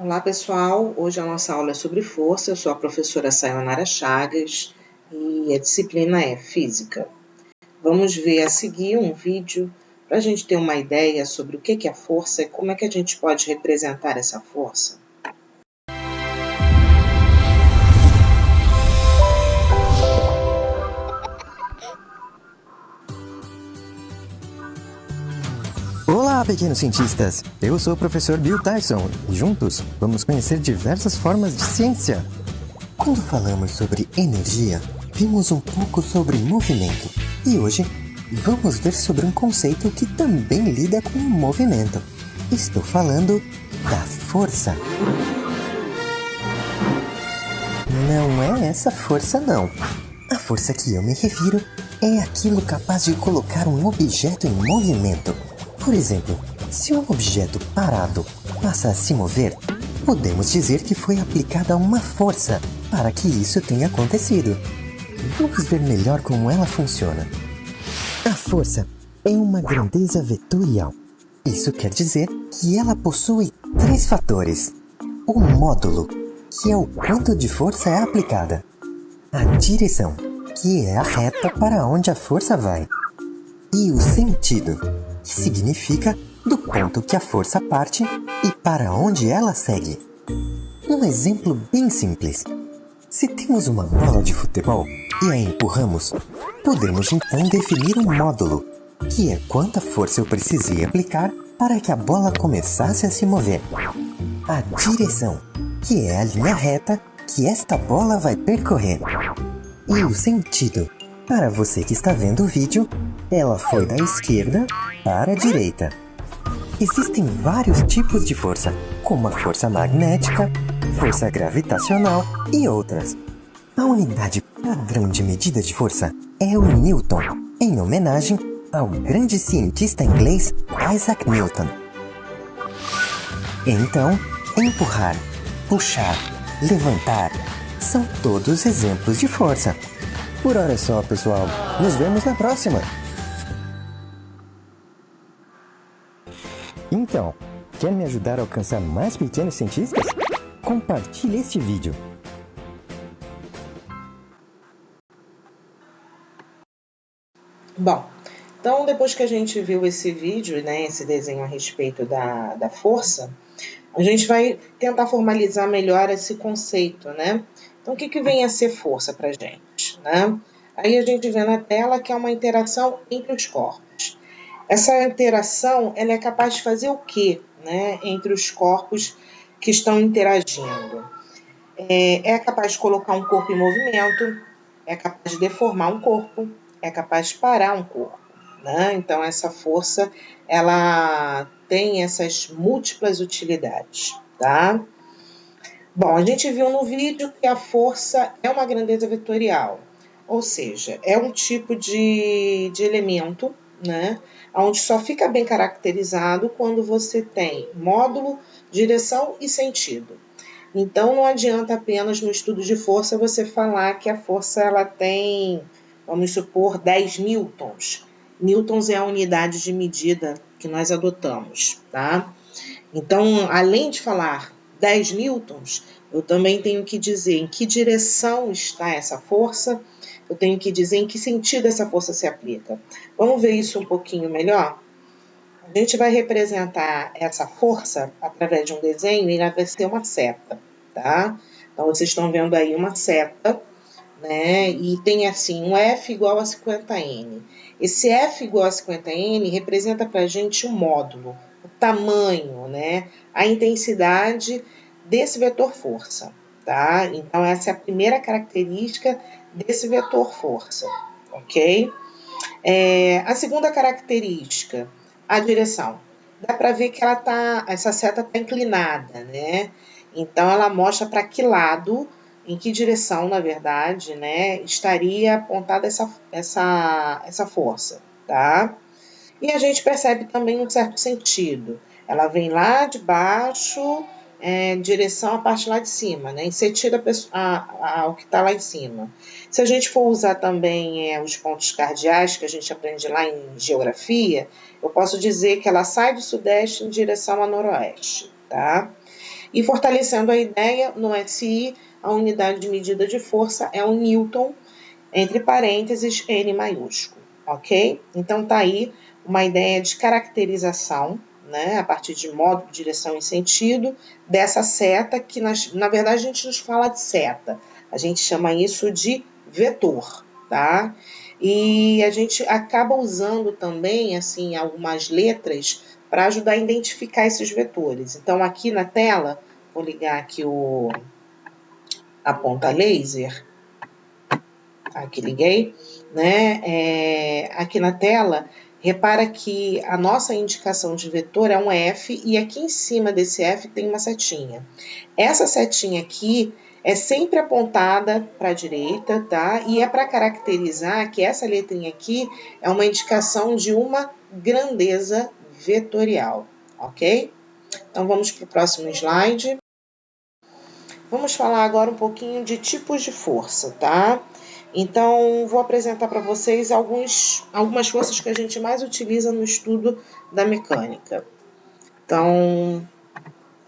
Olá pessoal, hoje a nossa aula é sobre força, eu sou a professora Sayonara Chagas e a disciplina é Física. Vamos ver a seguir um vídeo para a gente ter uma ideia sobre o que é a força e como é que a gente pode representar essa força. Olá, pequenos cientistas! Eu sou o professor Bill Tyson e juntos vamos conhecer diversas formas de ciência. Quando falamos sobre energia, vimos um pouco sobre movimento e hoje vamos ver sobre um conceito que também lida com o movimento. Estou falando da força. Não é essa força, não. A força que eu me refiro é aquilo capaz de colocar um objeto em movimento. Por exemplo, se um objeto parado passa a se mover, podemos dizer que foi aplicada uma força para que isso tenha acontecido. Vamos ver melhor como ela funciona. A força é uma grandeza vetorial. Isso quer dizer que ela possui 3 fatores. O módulo, que é o quanto de força é aplicada. A direção, que é a reta para onde a força vai. E o sentido, que significa do ponto que a força parte e para onde ela segue. Um exemplo bem simples. Se temos uma bola de futebol e a empurramos, podemos então definir um módulo, que é quanta força eu precisei aplicar para que a bola começasse a se mover. A direção, que é a linha reta que esta bola vai percorrer. E o sentido, para você que está vendo o vídeo, ela foi da esquerda para a direita. Existem vários tipos de força, como a força magnética, força gravitacional e outras. A unidade padrão de medida de força é o Newton, em homenagem ao grande cientista inglês Isaac Newton. Então, empurrar, puxar, levantar, são todos exemplos de força. Por hora é só, pessoal. Nos vemos na próxima! Então, quer me ajudar a alcançar mais pequenos cientistas? Compartilhe este vídeo. Bom, então depois que a gente viu esse vídeo, né, esse desenho a respeito da força, a gente vai tentar formalizar melhor esse conceito, né? Então, o que vem a ser força para a gente, né? Aí a gente vê na tela que é uma interação entre os corpos. Essa interação, ela é capaz de fazer o quê, né, entre os corpos que estão interagindo? É capaz de colocar um corpo em movimento, é capaz de deformar um corpo, é capaz de parar um corpo, né? Então, essa força, ela tem essas múltiplas utilidades, tá? Bom, a gente viu no vídeo que a força é uma grandeza vetorial, ou seja, é um tipo de elemento, né, onde só fica bem caracterizado quando você tem módulo, direção e sentido. Então, não adianta apenas no estudo de força você falar que a força ela tem, vamos supor, 10 newtons. Newtons é a unidade de medida que nós adotamos, tá? Então, além de falar 10 newtons, eu também tenho que dizer em que direção está essa força, eu tenho que dizer em que sentido essa força se aplica. Vamos ver isso um pouquinho melhor? A gente vai representar essa força através de um desenho e ela vai ser uma seta, tá? Então, vocês estão vendo aí uma seta, né? E tem assim, um F igual a 50N. Esse F igual a 50N representa para a gente um módulo, o tamanho, né? A intensidade desse vetor força, tá? Então, essa é a primeira característica desse vetor força, ok? A segunda característica, a direção. Dá para ver que essa seta está inclinada, né? Então, ela mostra para que lado, em que direção, na verdade, né, estaria apontada essa força, tá? E a gente percebe também um certo sentido. Ela vem lá de baixo, em direção à parte lá de cima, né? Em sentido ao que está lá em cima. Se a gente for usar também os pontos cardeais que a gente aprende lá em geografia, eu posso dizer que ela sai do sudeste em direção a noroeste, tá? E fortalecendo a ideia, no SI, a unidade de medida de força é o Newton, entre parênteses, N maiúsculo, ok? Então, tá aí uma ideia de caracterização, né, a partir de módulo, direção e sentido, dessa seta, que na verdade a gente não fala de seta, a gente chama isso de vetor, tá? E a gente acaba usando também, assim, algumas letras para ajudar a identificar esses vetores. Então, aqui na tela, vou ligar aqui a ponta laser, aqui liguei, né? Aqui na tela, repara que a nossa indicação de vetor é um F e aqui em cima desse F tem uma setinha. Essa setinha aqui é sempre apontada para a direita, tá? E é para caracterizar que essa letrinha aqui é uma indicação de uma grandeza vetorial, ok? Então, vamos para o próximo slide. Vamos falar agora um pouquinho de tipos de força, tá? Então, vou apresentar para vocês algumas forças que a gente mais utiliza no estudo da mecânica. Então,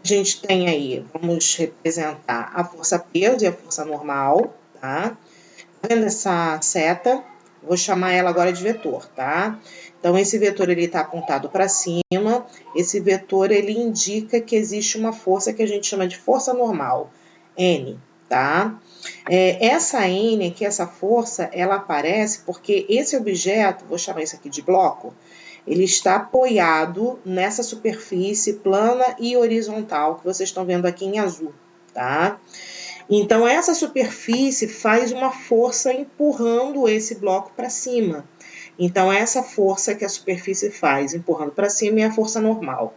a gente tem aí, vamos representar a força peso e a força normal, tá? Vendo essa seta? Vou chamar ela agora de vetor, tá? Então, esse vetor ele está apontado para cima. Esse vetor ele indica que existe uma força que a gente chama de força normal, N, tá? Essa N aqui, essa força, ela aparece porque esse objeto, vou chamar isso aqui de bloco, ele está apoiado nessa superfície plana e horizontal que vocês estão vendo aqui em azul, tá? Então, essa superfície faz uma força empurrando esse bloco para cima. Então, essa força que a superfície faz empurrando para cima é a força normal.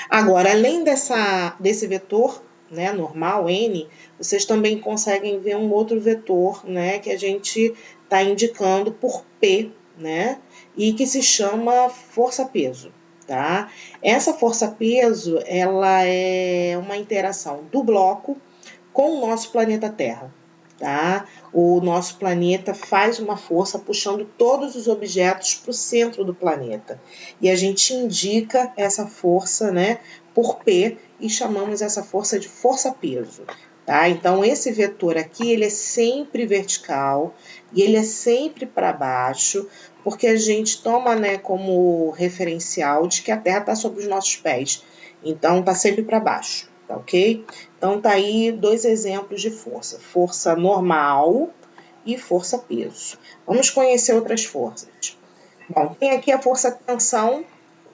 Agora, além desse vetor, né, normal, N, vocês também conseguem ver um outro vetor, né, que a gente está indicando por P, né, e que se chama força-peso, tá? Essa força-peso, ela é uma interação do bloco com o nosso planeta Terra, tá? O nosso planeta faz uma força puxando todos os objetos para o centro do planeta. E a gente indica essa força, né, por P e chamamos essa força de força-peso, tá? Então, esse vetor aqui, ele é sempre vertical e ele é sempre para baixo, porque a gente toma, né, como referencial de que a Terra está sob os nossos pés. Então, está sempre para baixo, tá ok? Então, tá aí dois exemplos de força. Força normal e força-peso. Vamos conhecer outras forças. Bom, tem aqui a força-tensão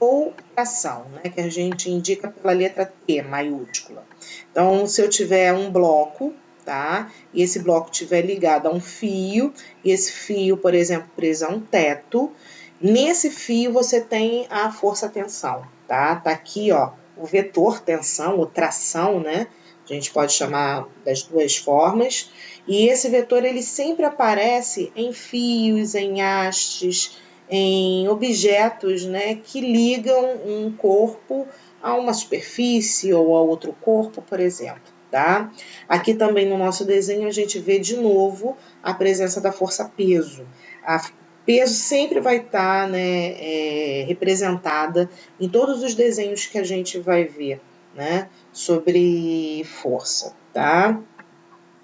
ou tração, né, que a gente indica pela letra T maiúscula. Então, se eu tiver um bloco, tá, e esse bloco estiver ligado a um fio, e esse fio, por exemplo, preso a um teto, nesse fio você tem a força-tensão, tá? Tá aqui, ó, o vetor tensão, ou tração, né? A gente pode chamar das duas formas. E esse vetor, ele sempre aparece em fios, em hastes, em objetos, né, que ligam um corpo a uma superfície ou a outro corpo, por exemplo, tá? Aqui também no nosso desenho a gente vê de novo a presença da força-peso. A peso sempre vai estar, né, representada em todos os desenhos que a gente vai ver, né, sobre força, tá?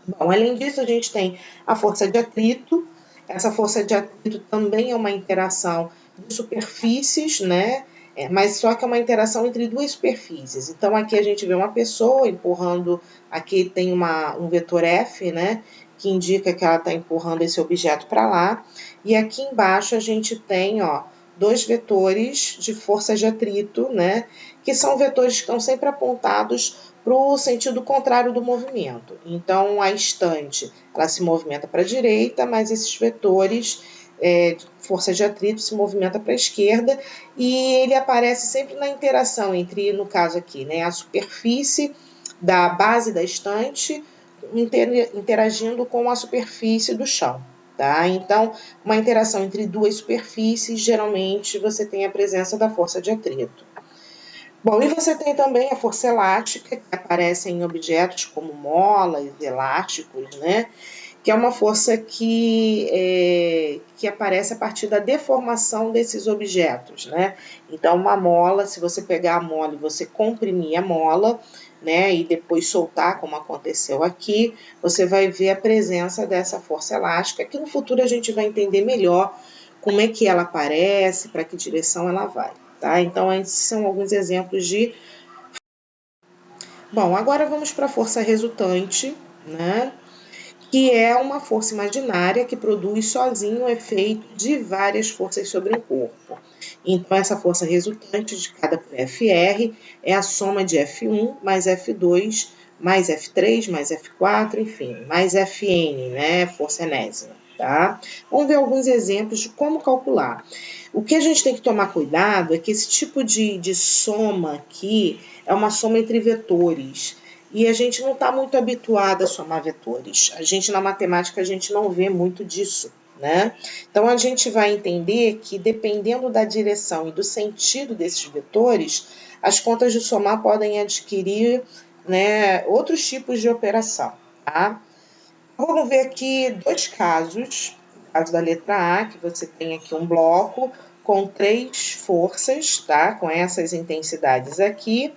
Bom, além disso, a gente tem a força de atrito. Essa força de atrito também é uma interação de superfícies, né? Mas só que é uma interação entre duas superfícies. Então, aqui a gente vê uma pessoa empurrando, aqui tem um vetor F, né? Que indica que ela está empurrando esse objeto para lá. E aqui embaixo a gente tem, ó, dois vetores de força de atrito, né? Que são vetores que estão sempre apontados para o sentido contrário do movimento. Então, a estante, ela se movimenta para a direita, mas esses vetores de força de atrito se movimenta para a esquerda, e ele aparece sempre na interação entre, no caso aqui, né, a superfície da base da estante interagindo com a superfície do chão. Tá? Então, uma interação entre duas superfícies, geralmente você tem a presença da força de atrito. Bom, e você tem também a força elástica, que aparece em objetos como molas, elásticos, né? que é uma força que aparece a partir da deformação desses objetos, né? Então, uma mola, se você pegar a mola e você comprimir a mola, né, e depois soltar, como aconteceu aqui, você vai ver a presença dessa força elástica, que no futuro a gente vai entender melhor como é que ela aparece, para que direção ela vai, tá? Então, esses são alguns exemplos de... Bom, agora vamos para a força resultante, né? Que é uma força imaginária que produz sozinho o efeito de várias forças sobre um corpo. Então, essa força resultante indicada por FR é a soma de F1 mais F2 mais F3 mais F4, enfim, mais Fn, né, força enésima, tá? Vamos ver alguns exemplos de como calcular. O que a gente tem que tomar cuidado é que esse tipo de soma aqui é uma soma entre vetores. E a gente não está muito habituado a somar vetores. Na matemática, a gente não vê muito disso, né? Então, a gente vai entender que, dependendo da direção e do sentido desses vetores, as contas de somar podem adquirir, né, outros tipos de operação, tá? Vamos ver aqui dois casos. O caso da letra A, que você tem aqui um bloco com 3 forças, tá? Com essas intensidades aqui.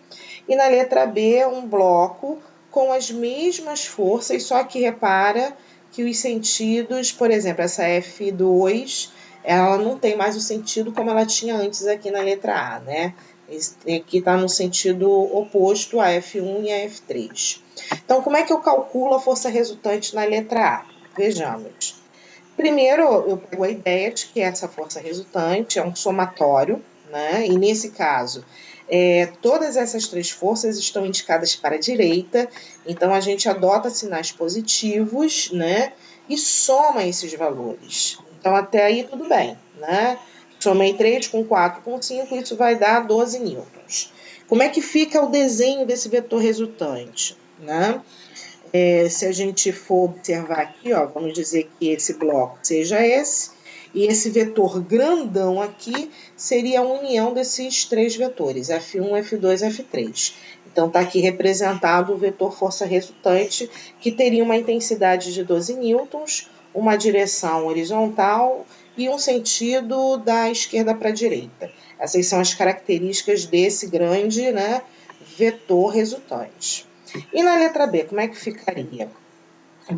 E na letra B, um bloco com as mesmas forças, só que repara que os sentidos, por exemplo, essa F2, ela não tem mais o sentido como ela tinha antes aqui na letra A, né? Aqui está no sentido oposto a F1 e a F3. Então, como é que eu calculo a força resultante na letra A? Vejamos. Primeiro, eu pego a ideia de que essa força resultante é um somatório, né? E nesse caso, todas essas 3 forças estão indicadas para a direita, então a gente adota sinais positivos, né? E soma esses valores. Então, até aí tudo bem, né? Somei 3 com 4 com 5, isso vai dar 12 newtons. Como é que fica o desenho desse vetor resultante, né? Se a gente for observar aqui, ó, vamos dizer que esse bloco seja esse, e esse vetor grandão aqui seria a união desses 3 vetores, F1, F2, F3. Então, está aqui representado o vetor força resultante, que teria uma intensidade de 12 newtons, uma direção horizontal e um sentido da esquerda para a direita. Essas são as características desse grande, né, vetor resultante. E na letra B, como é que ficaria?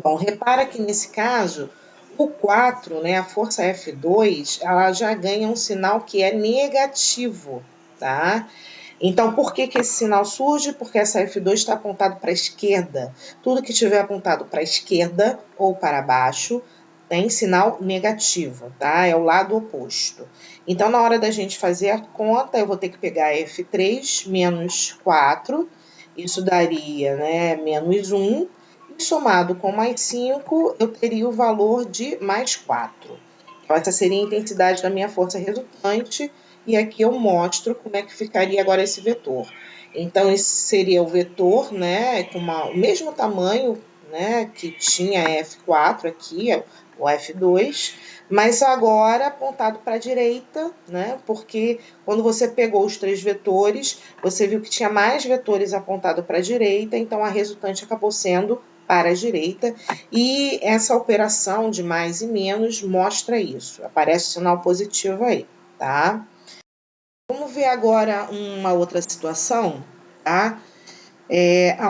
Bom, repara que nesse caso, o 4, né, a força F2, ela já ganha um sinal que é negativo, tá? Então, por que esse sinal surge? Porque essa F2 está apontado para a esquerda. Tudo que estiver apontado para a esquerda ou para baixo tem sinal negativo, tá? É o lado oposto. Então, na hora da gente fazer a conta, eu vou ter que pegar F3 menos 4, isso daria, né, menos 1, e somado com mais 5, eu teria o valor de mais 4. Então, essa seria a intensidade da minha força resultante, e aqui eu mostro como é que ficaria agora esse vetor. Então, esse seria o vetor, né, com o mesmo tamanho, né, que tinha F4 aqui, o F2, mas agora apontado para a direita, né, porque quando você pegou os 3 vetores, você viu que tinha mais vetores apontados para a direita, então a resultante acabou sendo para a direita, e essa operação de mais e menos mostra isso, aparece o sinal positivo aí, tá? Vamos ver agora uma outra situação, tá?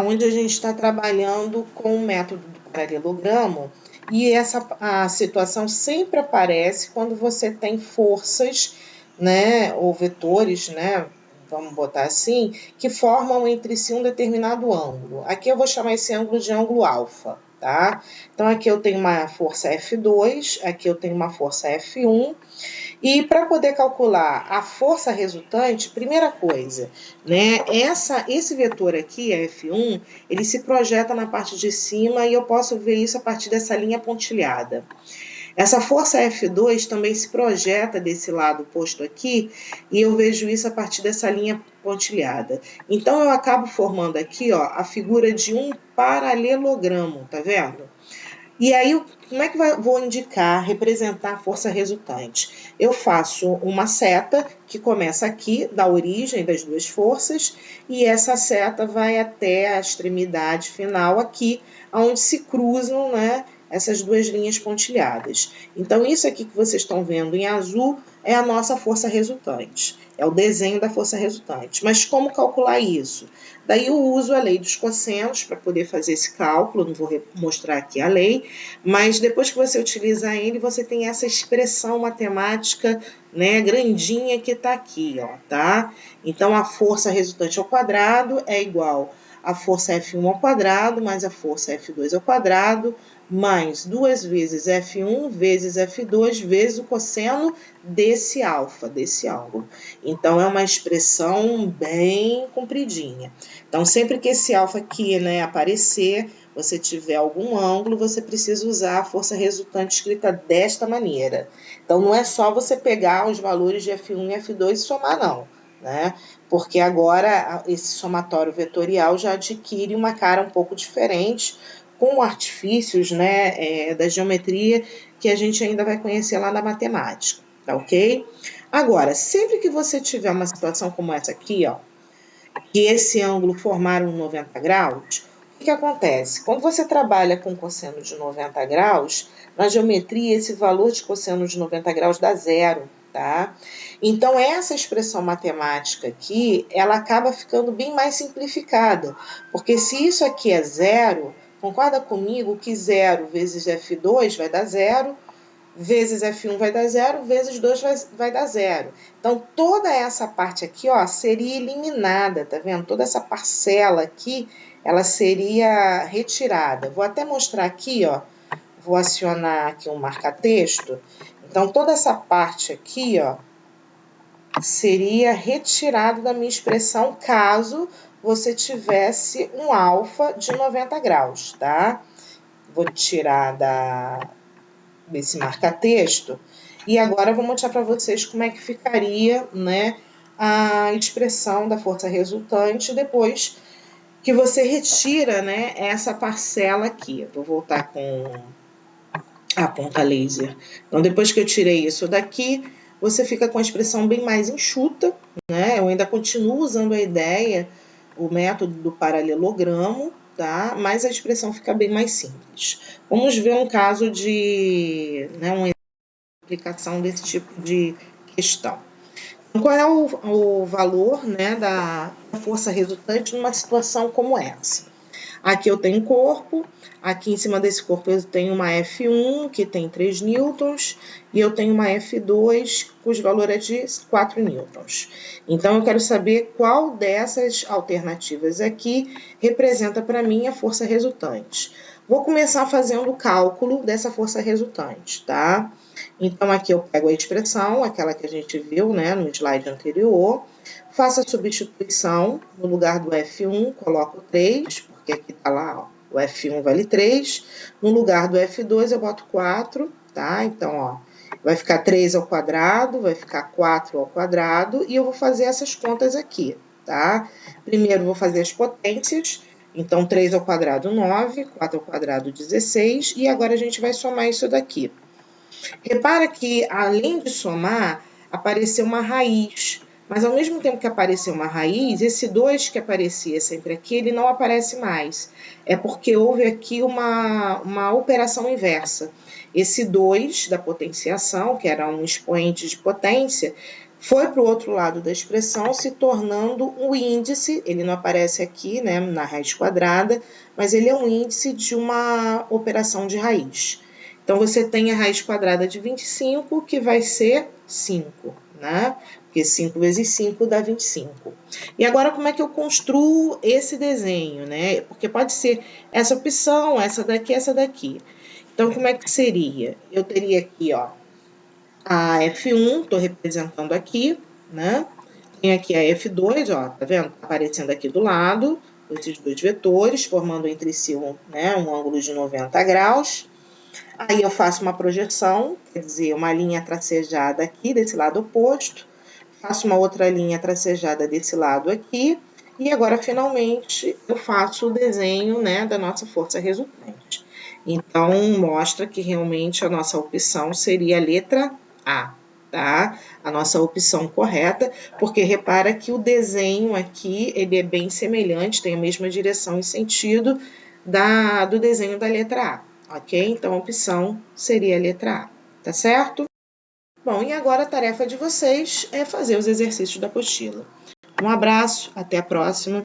Onde a gente está trabalhando com o método do paralelogramo, e a situação sempre aparece quando você tem forças, né, ou vetores, né, vamos botar assim, que formam entre si um determinado ângulo. Aqui eu vou chamar esse ângulo de ângulo alfa, tá? Então, aqui eu tenho uma força F2, aqui eu tenho uma força F1, e para poder calcular a força resultante, primeira coisa, né, esse vetor aqui, F1, ele se projeta na parte de cima e eu posso ver isso a partir dessa linha pontilhada. Essa força F2 também se projeta desse lado posto aqui e eu vejo isso a partir dessa linha pontilhada. Então, eu acabo formando aqui, ó, a figura de um paralelogramo, tá vendo? E aí, como é que vou indicar, representar a força resultante? Eu faço uma seta que começa aqui, da origem das 2 forças, e essa seta vai até a extremidade final aqui, onde se cruzam, né, essas duas linhas pontilhadas. Então, isso aqui que vocês estão vendo em azul é a nossa força resultante, é o desenho da força resultante. Mas como calcular isso? Daí eu uso a lei dos cossenos para poder fazer esse cálculo, não vou mostrar aqui a lei, mas depois que você utilizar ele, você tem essa expressão matemática, né, grandinha que está aqui, ó, tá? Então, a força resultante ao quadrado é igual a força F1 ao quadrado mais a força F2 ao quadrado, mais 2 vezes F1 vezes F2 vezes o cosseno desse alfa, desse ângulo. Então, é uma expressão bem compridinha. Então, sempre que esse alfa aqui, né, aparecer, você tiver algum ângulo, você precisa usar a força resultante escrita desta maneira. Então, não é só você pegar os valores de F1 e F2 e somar, não, né? Porque agora esse somatório vetorial já adquire uma cara um pouco diferente, com artifícios, né, da geometria que a gente ainda vai conhecer lá na matemática, tá ok? Agora, sempre que você tiver uma situação como essa aqui, ó, que esse ângulo formar um 90 graus, o que acontece? Quando você trabalha com cosseno de 90 graus, na geometria esse valor de cosseno de 90 graus dá zero, tá? Então, essa expressão matemática aqui, ela acaba ficando bem mais simplificada, porque se isso aqui é zero, concorda comigo que 0 vezes F2 vai dar zero, vezes F1 vai dar zero, vezes 2 vai dar zero. Então, toda essa parte aqui, ó, seria eliminada, tá vendo? Toda essa parcela aqui, ela seria retirada. Vou até mostrar aqui, ó, vou acionar aqui um marca-texto. Então, toda essa parte aqui, ó, seria retirada da minha expressão caso você tivesse um alfa de 90 graus, tá? Vou tirar desse marca-texto e agora eu vou mostrar para vocês como é que ficaria, né, a expressão da força resultante depois que você retira, né, essa parcela aqui. Vou voltar com a ponta laser. Então, depois que eu tirei isso daqui, você fica com a expressão bem mais enxuta, né? Eu ainda continuo usando a ideia, o método do paralelogramo, tá? Mas a expressão fica bem mais simples. Vamos ver um caso de, né, uma aplicação desse tipo de questão. Então, qual é o valor, né, da força resultante numa situação como essa? Aqui eu tenho um corpo, aqui em cima desse corpo eu tenho uma F1, que tem 3 newtons, e eu tenho uma F2, cujo valor é de 4 newtons. Então, eu quero saber qual dessas alternativas aqui representa para mim a força resultante. Vou começar fazendo o cálculo dessa força resultante, tá? Então, aqui eu pego a expressão, aquela que a gente viu, né, no slide anterior, faço a substituição, no lugar do F1, coloco 3, porque aqui está lá, ó, o F1 vale 3. No lugar do F2 eu boto 4, tá? Então, ó, vai ficar 3 ao quadrado, vai ficar 4 ao quadrado, e eu vou fazer essas contas aqui, tá? Primeiro vou fazer as potências, então 3 ao quadrado 9, 4 ao quadrado 16, e agora a gente vai somar isso daqui. Repara que, além de somar, apareceu uma raiz. Mas, ao mesmo tempo que apareceu uma raiz, esse 2 que aparecia sempre aqui, ele não aparece mais. É porque houve aqui uma operação inversa. Esse 2 da potenciação, que era um expoente de potência, foi para o outro lado da expressão, se tornando um índice, ele não aparece aqui, né, na raiz quadrada, mas ele é um índice de uma operação de raiz. Então, você tem a raiz quadrada de 25, que vai ser 5, né? Porque 5 vezes 5 dá 25. E agora, como é que eu construo esse desenho, né? Porque pode ser essa opção, essa daqui, essa daqui. Então, como é que seria? Eu teria aqui, ó, a F1, estou representando aqui, né? Tem aqui a F2, ó, tá vendo? Tá aparecendo aqui do lado, esses dois vetores, formando entre si né, um ângulo de 90 graus. Aí eu faço uma projeção, quer dizer, uma linha tracejada aqui desse lado oposto, faço uma outra linha tracejada desse lado aqui, e agora, finalmente, eu faço o desenho, né, da nossa força resultante. Então, mostra que realmente a nossa opção seria a letra A, tá? A nossa opção correta, porque repara que o desenho aqui, ele é bem semelhante, tem a mesma direção e sentido do desenho da letra A. Ok? Então, a opção seria a letra A, tá certo? Bom, e agora a tarefa de vocês é fazer os exercícios da apostila. Um abraço, até a próxima.